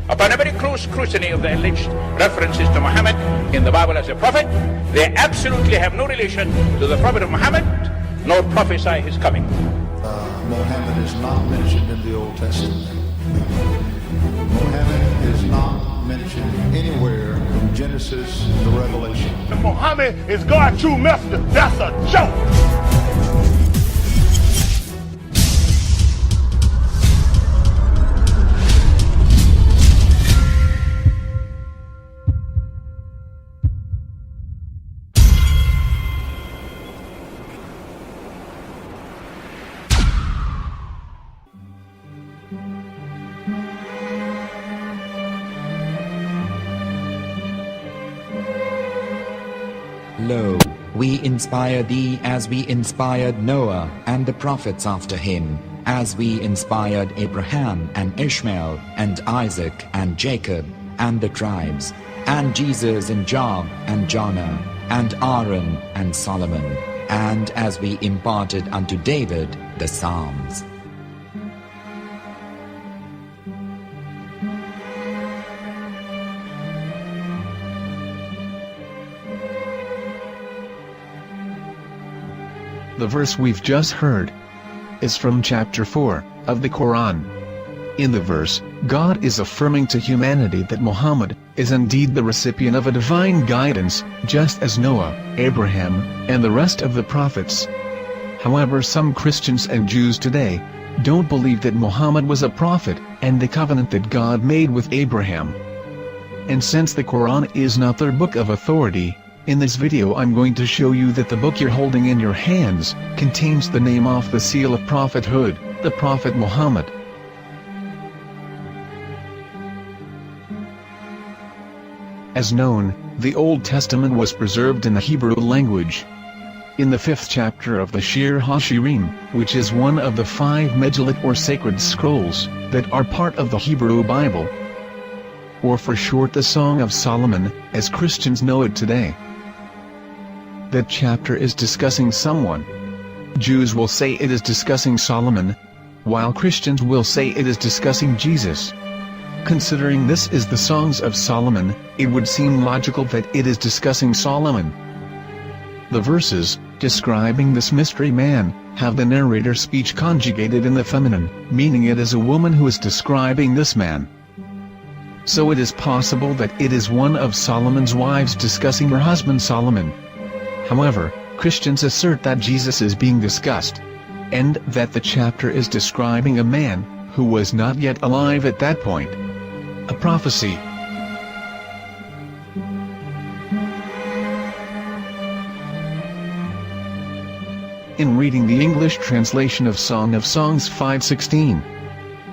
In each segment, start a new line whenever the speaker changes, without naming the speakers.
Upon every close scrutiny of the alleged references to Muhammad in the Bible as a prophet, they absolutely have no relation to the prophet of Muhammad, nor prophesy his coming.
Muhammad is not mentioned in the Old Testament. Muhammad is not mentioned anywhere from Genesis to Revelation.
Muhammad is God's true messenger. That's a joke.
Lo, we inspire thee as we inspired Noah and the prophets after him, as we inspired Abraham and Ishmael and Isaac and Jacob and the tribes, and Jesus and Job and Jonah and Aaron and Solomon, and as we imparted unto David the Psalms.
The verse we've just heard is from chapter 4 of the Quran. In the verse, God is affirming to humanity that Muhammad is indeed the recipient of a divine guidance, just as Noah, Abraham, and the rest of the prophets. However, some Christians and Jews today don't believe that Muhammad was a prophet and the covenant that God made with Abraham. And since the Quran is not their book of authority, in this video I'm going to show you that the book you're holding in your hands contains the name off the seal of prophethood, the Prophet Muhammad. As known, the Old Testament was preserved in the Hebrew language. In the 5th chapter of the Shir HaShirim, which is one of the 5 Megillat or sacred scrolls that are part of the Hebrew Bible, or for short the Song of Solomon, as Christians know it today. That chapter is discussing someone. Jews will say it is discussing Solomon, while Christians will say it is discussing Jesus. Considering this is the Songs of Solomon, it would seem logical that it is discussing Solomon. The verses, describing this mystery man, have the narrator's speech conjugated in the feminine, meaning it is a woman who is describing this man. So it is possible that it is one of Solomon's wives discussing her husband Solomon. However, Christians assert that Jesus is being discussed, and that the chapter is describing a man who was not yet alive at that point. A prophecy. In reading the English translation of Song of Songs 5:16,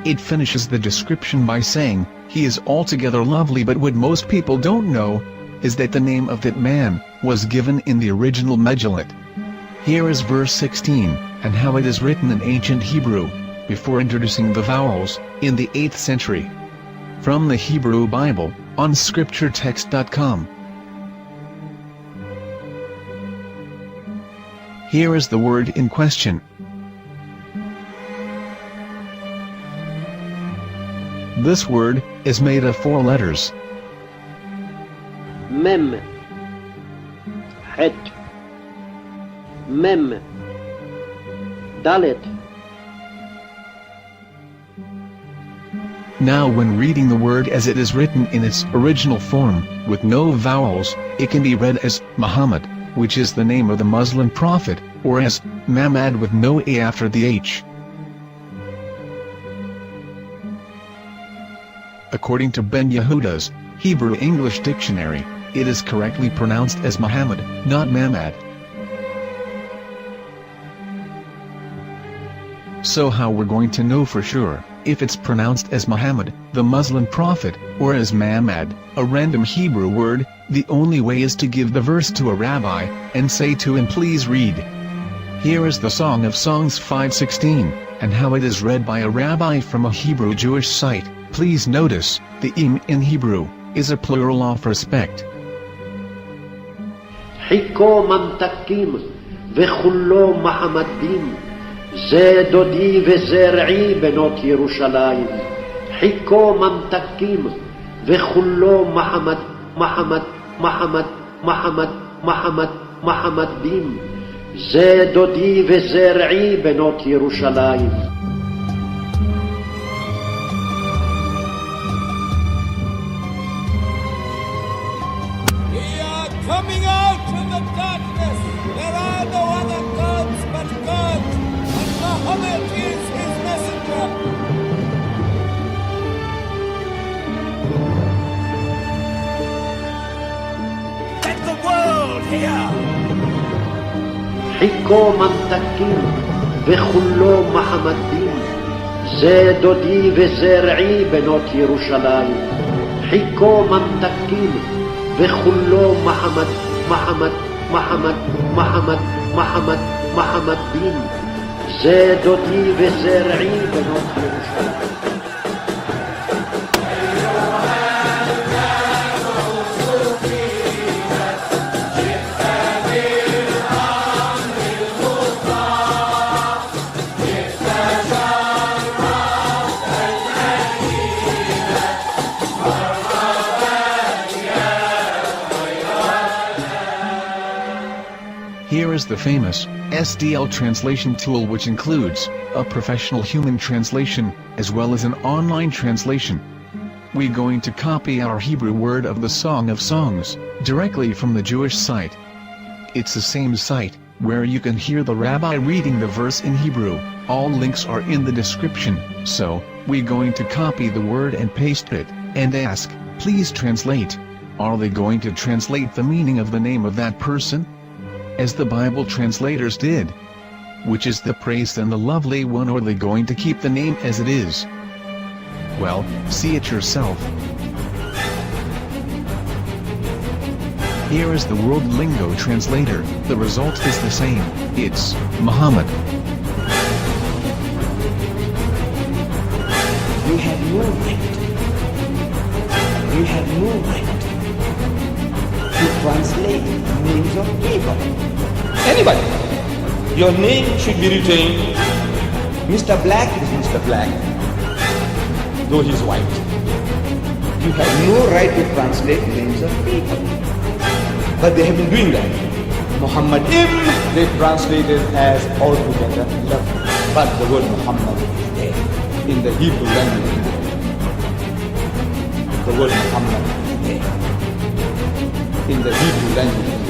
it finishes the description by saying, "He is altogether lovely," but what most people don't know is that the name of that man was given in the original Megillat. Here is verse 16, and how it is written in ancient Hebrew, before introducing the vowels, in the 8th century. From the Hebrew Bible, on scripturetext.com. Here is the word in question. This word is made of 4 letters.
Mem, Het, Mem, Dalet.
Now when reading the word as it is written in its original form, with no vowels, it can be read as Muhammad, which is the name of the Muslim prophet, or as Mamad with no A after the H. According to Ben Yehuda's Hebrew English Dictionary, it is correctly pronounced as Muhammad, not Mamad. So how we're going to know for sure if it's pronounced as Muhammad, the Muslim prophet, or as Mamad, a random Hebrew word? The only way is to give the verse to a rabbi and say to him, "Please read." Here is the Song of Songs 5:16, and how it is read by a rabbi from a Hebrew Jewish site. Please notice, the im in Hebrew is a plural of respect.
חיכו ממתקים וכולו מחמדים, זה דודי וזרעי בנות ירושלים. חיכו ממתקים וכולו מחמד, מחמד, מחמד, מחמד, מחמד, מחמדים. זה דודי וזה רעי בנות ירושלים.
We are coming out of the darkness. There are no other gods but God, and Muhammad is his messenger.
Let the world hear.
חיכו ממתקים וכולו מחמדים. זה דודי וזה רעי בנות ירושלים. חיכו ממתקים וכולו מחמד, מחמד, מחמד, מחמד, מחמד, מחמדים. זה דודי וזה רעי בנות ירושלים.
Here is the famous SDL translation tool, which includes a professional human translation as well as an online translation. We're going to copy our Hebrew word of the Song of Songs directly from the Jewish site. It's the same site where you can hear the rabbi reading the verse in Hebrew. All links are in the description, so we're going to copy the word and paste it and ask, please translate. Are they going to translate the meaning of the name of that person? As the Bible translators did. Which is the praised and the lovely one, or are they going to keep the name as it is? Well, see it yourself. Here is the World Lingo Translator. The result is the same. It's Muhammad.
You have no right. You have no right to translate names of people. Anybody. Your name should be written Mr. Black is Mr. Black, though he's white. You have no right to translate names of people. But they have been doing that. Muhammad they translated as altogether lovely. But the word Muhammad is there in the Hebrew language. The word Muhammad is there in the Hebrew language.